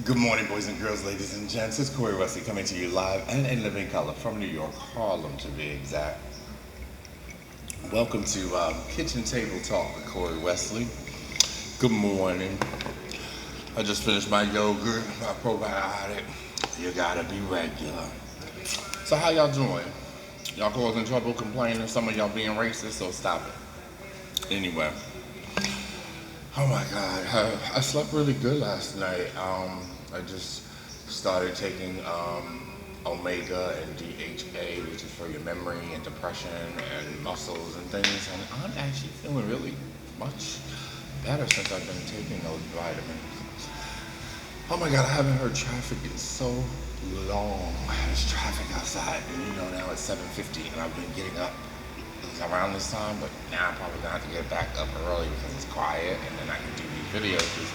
Good morning, boys and girls, ladies and gents. It's Corey Wesley coming to you live and in living color from New York, Harlem to be exact. Welcome to Kitchen Table Talk with Corey Wesley. Good morning. I just finished my yogurt, my probiotic. You gotta be regular. So how y'all doing? Y'all causing trouble complaining? Some of y'all being racist, so stop it. Anyway, oh my God, I slept really good last night. I just started taking omega and DHA, which is for your memory and depression and muscles and things, and I'm actually feeling really much better since I've been taking those vitamins. Oh my God, I haven't heard traffic in so long. There's traffic outside, and now it's 7:50, and I've been getting up around this time, but now I'm probably gonna have to get back up early because it's quiet, and then I can do these videos because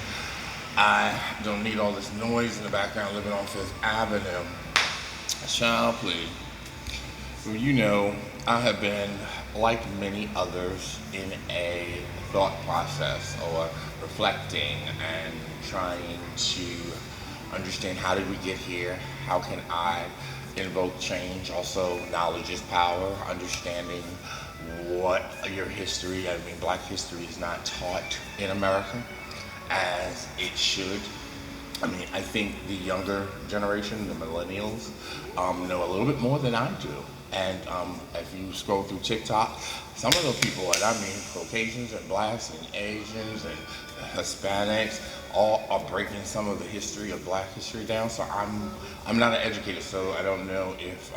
I don't need all this noise in the background living on Fifth Avenue. Child, please. Well, I have been, like many others, in a thought process or reflecting and trying to understand how did we get here, how can I invoke change. Also, knowledge is power, understanding what your history, black history is not taught in America as it should. I think the younger generation, the millennials, know a little bit more than I do. And if you scroll through TikTok, some of those people, and Caucasians and blacks and Asians and Hispanics, all are breaking some of the history of black history down. So I'm not an educator, so I don't know if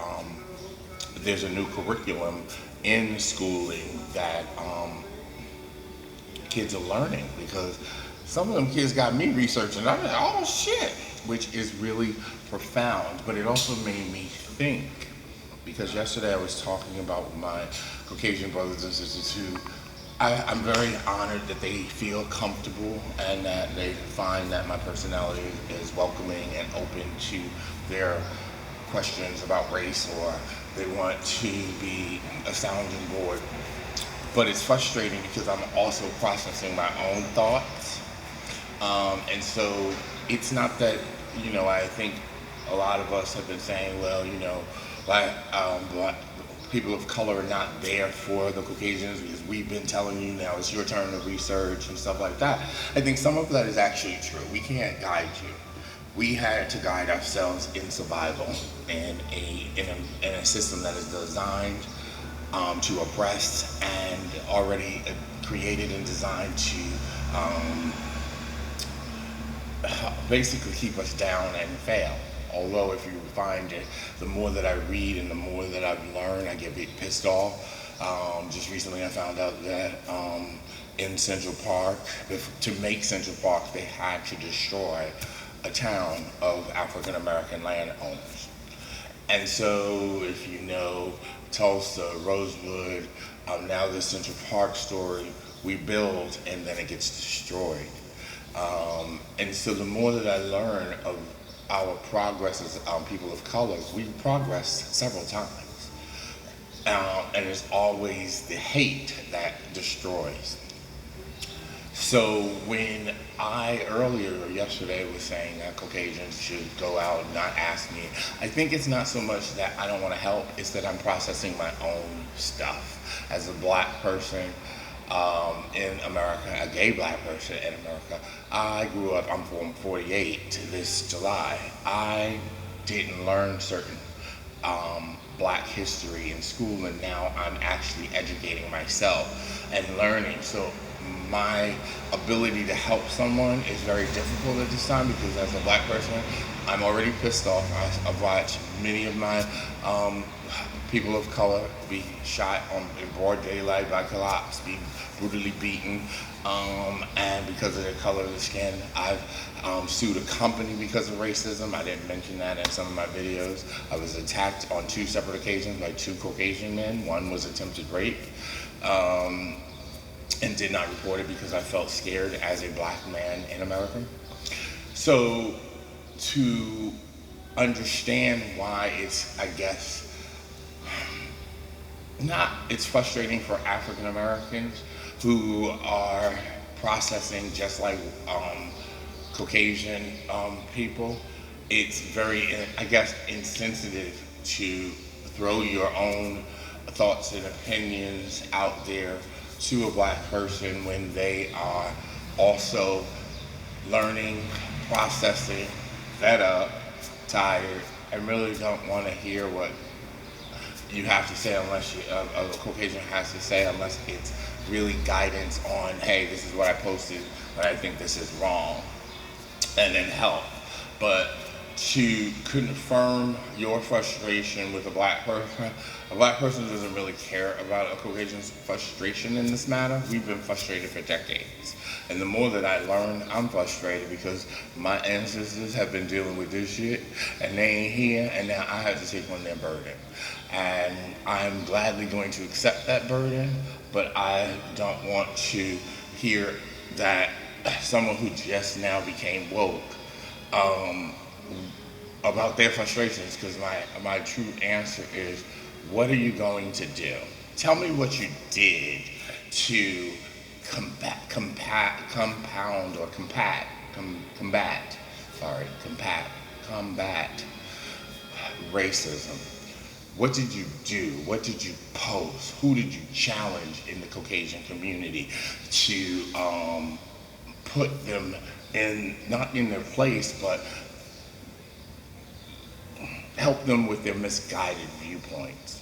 there's a new curriculum in schooling that kids are learning, because some of them kids got me researching. I'm like, oh shit, which is really profound. But it also made me think, because yesterday I was talking about my Caucasian brothers and sisters who I'm very honored that they feel comfortable and that they find that my personality is welcoming and open to their questions about race, or they want to be a sounding board. But it's frustrating because I'm also processing my own thoughts. And so it's not that, I think a lot of us have been saying, well, black people of color are not there for the Caucasians because we've been telling you now it's your turn to research and stuff like that. I think some of that is actually true. We can't guide you. We had to guide ourselves in survival in a system that is designed to oppress and already created and designed to basically keep us down and fail. Although if you find it, the more that I read and the more that I've learned, I get a bit pissed off. Just recently I found out that in Central Park, to make Central Park, they had to destroy a town of African American landowners. And so if you know Tulsa, Rosewood, now the Central Park story, we build and then it gets destroyed. And so the more that I learn of our progress as people of color, we've progressed several times. And it's always the hate that destroys. So when I earlier yesterday was saying that Caucasians should go out and not ask me, I think it's not so much that I don't want to help, it's that I'm processing my own stuff. As a black person in America, a gay black person in America, I grew up, I'm from 48 this July. I didn't learn certain black history in school, and now I'm actually educating myself and learning. So my ability to help someone is very difficult at this time, because as a black person, I'm already pissed off. I've watched many of my people of color be shot in broad daylight by cops, be brutally beaten, and because of their color of the skin. I've sued a company because of racism. I didn't mention that in some of my videos. I was attacked on 2 separate occasions by 2 Caucasian men. One was attempted rape. And did not report it because I felt scared as a black man in America. So to understand why it's, I guess, it's frustrating for African Americans who are processing just like Caucasian people, it's very, I guess, insensitive to throw your own thoughts and opinions out there to a black person when they are also learning, processing, fed up, tired, and really don't want to hear what you have to say unless a Caucasian has to say, unless it's really guidance on, hey, this is what I posted, but I think this is wrong, and then help. But to confirm your frustration with a black person doesn't really care about a Caucasian's frustration in this matter. We've been frustrated for decades. And the more that I learn, I'm frustrated because my ancestors have been dealing with this shit and they ain't here, and now I have to take on their burden. And I'm gladly going to accept that burden, but I don't want to hear that someone who just now became woke about their frustrations, because my true answer is, what are you going to do? Tell me what you did to combat racism. What did you do? What did you post? Who did you challenge in the Caucasian community to put them in, not in their place, but help them with their misguided viewpoints?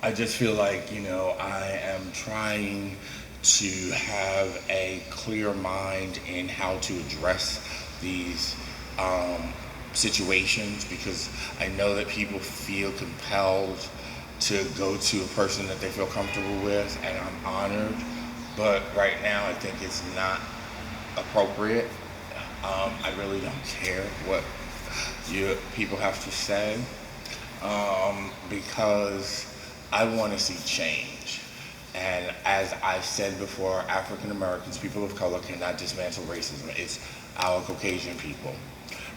I just feel like, I am trying to have a clear mind in how to address these situations, because I know that people feel compelled to go to a person that they feel comfortable with, and I'm honored. But right now, I think it's not appropriate. I really don't care what you people have to say, because I want to see change. And as I said before, African Americans, people of color, cannot dismantle racism. It's our Caucasian people.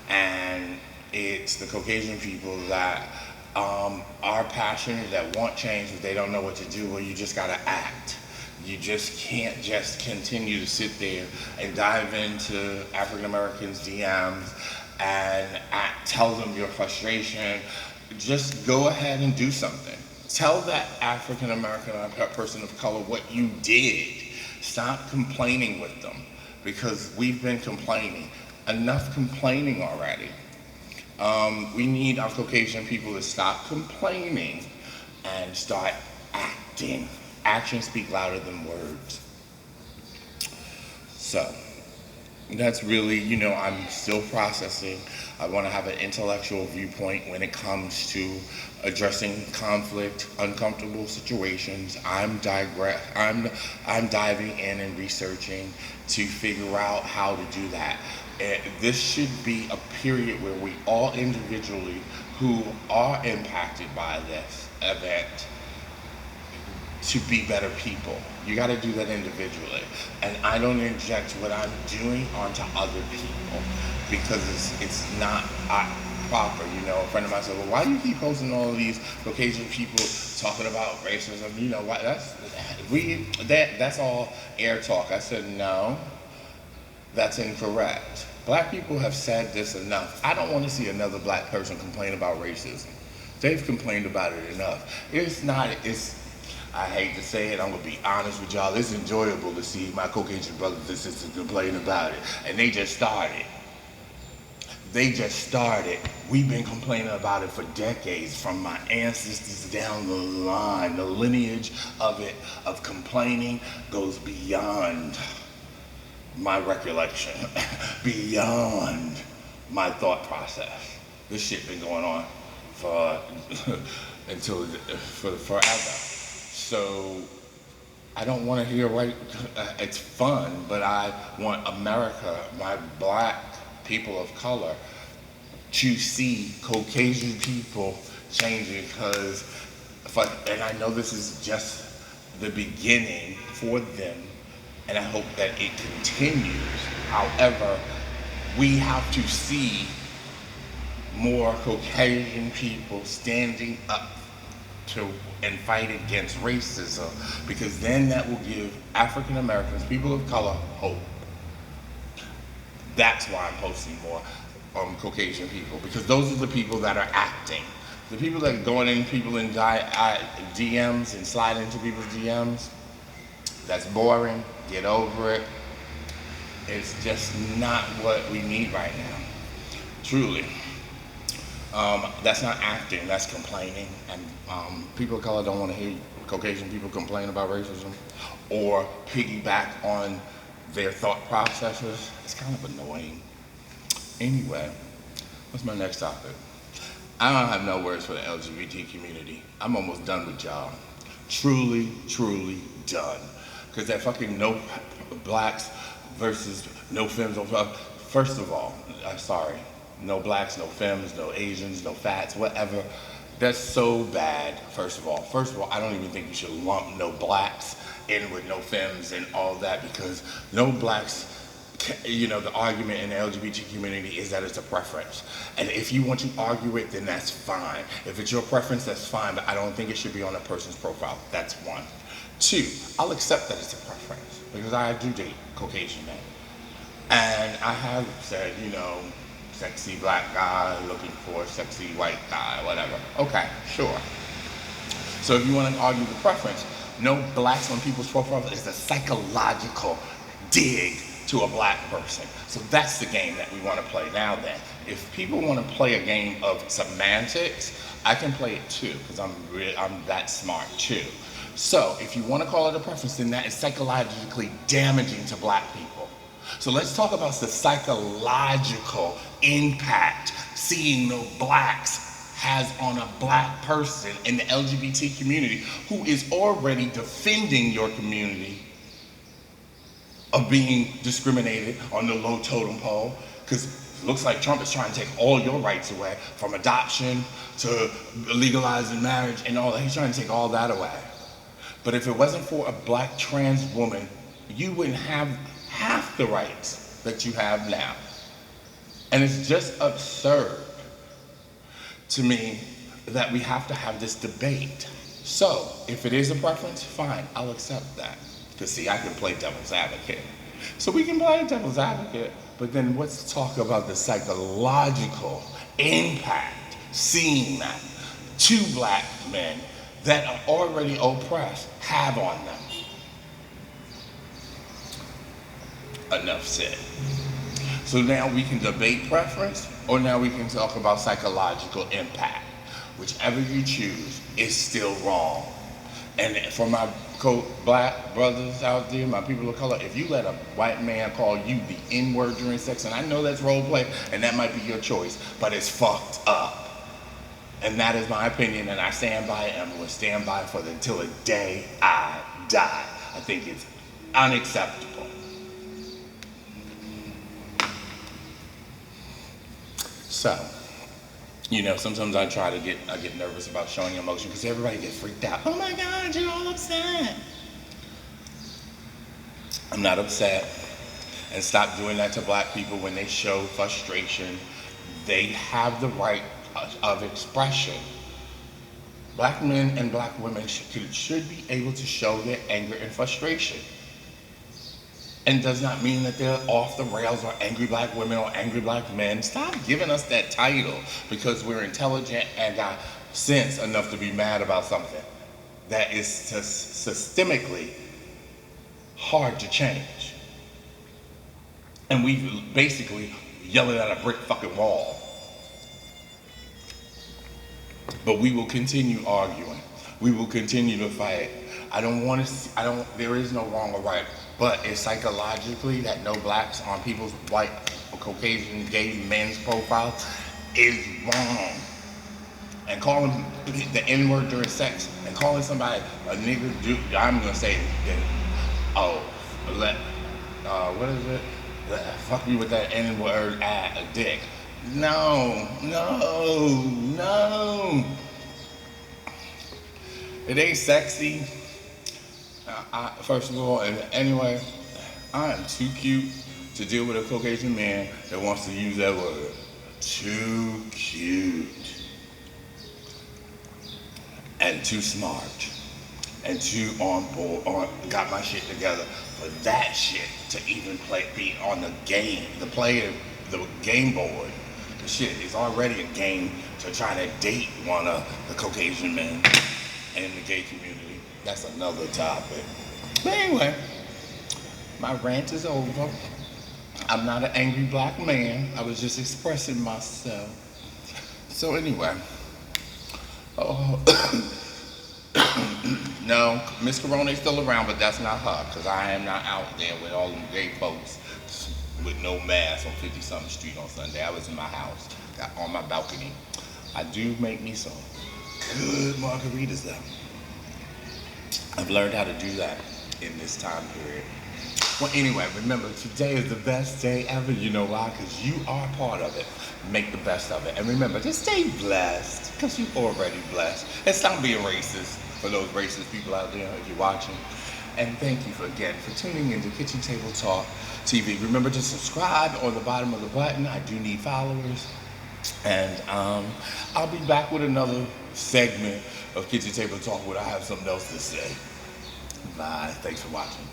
And it's the Caucasian people that are passionate, that want change, but they don't know what to do. Well, you just gotta act. You just can't just continue to sit there and dive into African Americans' DMs and tell them your frustration. Just go ahead and do something. Tell that African American person of color what you did. Stop complaining with them, because we've been complaining. Enough complaining already. We need our Caucasian people to stop complaining and start acting. Actions speak louder than words. So that's really, I'm still processing. I want to have an intellectual viewpoint when it comes to addressing conflict, uncomfortable situations. I'm diving in and researching to figure out how to do that. This should be a period where we all individually who are impacted by this event to be better people. You got to do that individually. And I don't inject what I'm doing onto other people, because it's not proper. A friend of mine said, well, why do you keep posting all of these Caucasian people talking about racism? Why? That's all air talk. I said, no, that's incorrect. Black people have said this enough. I don't want to see another black person complain about racism. They've complained about it enough. I hate to say it, I'm gonna be honest with y'all, it's enjoyable to see my Caucasian brothers and sisters complain about it. And they just started. We've been complaining about it for decades, from my ancestors down the line. The lineage of complaining goes beyond my recollection, beyond my thought process. This shit been going on forever. So I don't want to hear it's fun, but I want America, my black people of color, to see Caucasian people changing, and I know this is just the beginning for them, and I hope that it continues. However, we have to see more Caucasian people standing up and fight against racism, because then that will give African Americans, people of color, hope. That's why I'm posting more Caucasian people, because those are the people that are acting. The people that are going in people in DMs and sliding into people's DMs, that's boring. Get over it. It's just not what we need right now. Truly. That's not acting, that's complaining. And people of color don't want to hear Caucasian people complain about racism or piggyback on their thought processes. It's kind of annoying. Anyway, what's my next topic? I don't have no words for the LGBT community. I'm almost done with y'all. Truly, truly done. Because that fucking no blacks versus no femmes. First of all, I'm sorry. No blacks, no femmes, no Asians, no fats, whatever. That's so bad, first of all. First of all, I don't even think you should lump no blacks in with no femmes and all that, because no blacks, you know, the argument in the LGBT community is that it's a preference. And if you want to argue it, then that's fine. If it's your preference, that's fine, but I don't think it should be on a person's profile. That's one. Two, I'll accept that it's a preference, because I do date Caucasian men. And I have said, you know, sexy black guy looking for a sexy white guy, whatever. Okay, sure. So if you want to argue the preference, no blacks on people's profiles is a psychological dig to a black person. So that's the game that we want to play. Now then, if people want to play a game of semantics, I can play it too, because I'm that smart too. So if you want to call it a preference, then that is psychologically damaging to black people. So let's talk about the psychological impact seeing no blacks has on a black person in the LGBT community who is already defending your community of being discriminated on the low totem pole, because it looks like Trump is trying to take all your rights away, from adoption to legalizing marriage and all that. He's trying to take all that away. But if it wasn't for a black trans woman, you wouldn't have half the rights that you have now. And it's just absurd to me that we have to have this debate. So if it is a preference, fine, I'll accept that. Because see, I can play devil's advocate. So we can play devil's advocate, but then let's talk about the psychological impact seeing that two black men that are already oppressed have on them. Enough said. So now we can debate preference, or now we can talk about psychological impact. Whichever you choose is still wrong. And for my black brothers out there, my people of color, if you let a white man call you the N-word during sex, and I know that's role play, and that might be your choice, but it's fucked up. And that is my opinion, and I stand by it, and I'm going to stand by it until the day I die. I think it's unacceptable. So, you know, sometimes I get nervous about showing emotion because everybody gets freaked out. Oh my God, you're all upset. I'm not upset. And stop doing that to black people when they show frustration. They have the right of expression. Black men and black women should be able to show their anger and frustration. And does not mean that they're off the rails or angry black women or angry black men. Stop giving us that title because we're intelligent and got sense enough to be mad about something that is systemically hard to change. And we basically yelling at a brick fucking wall. But we will continue arguing. We will continue to fight. There is no wrong or right. But it's psychologically that no blacks on people's white, Caucasian, gay men's profiles is wrong. And calling the N-word during sex and calling somebody a nigger, dude, I'm gonna say, what is it? Fuck me with that N-word dick. No. It ain't sexy. First of all, and anyway, I am too cute to deal with a Caucasian man that wants to use that word. Too cute. And too smart. and two on board, got my shit together for that shit to even be on the game, the game board. The shit is already a game to try to date one of the Caucasian men in the gay community. That's another topic. But anyway, my rant is over. I'm not an angry black man. I was just expressing myself. So anyway, oh, no, Miss Corona is still around, but that's not her, because I am not out there with all them gay folks with no mask on 50-something Street on Sunday. I was in my house, got on my balcony. I do make me some good margaritas though. I've learned how to do that in this time period. Well, anyway, remember, today is the best day ever. You know why? Because you are part of it. Make the best of it. And remember, just stay blessed, because you're already blessed. And stop being racist for those racist people out there if you're watching. And thank you again for tuning into Kitchen Table Talk TV. Remember to subscribe on the bottom of the button. I do need followers. And I'll be back with another segment of Kitchen Table Talk where I have something else to say. Bye. Thanks for watching.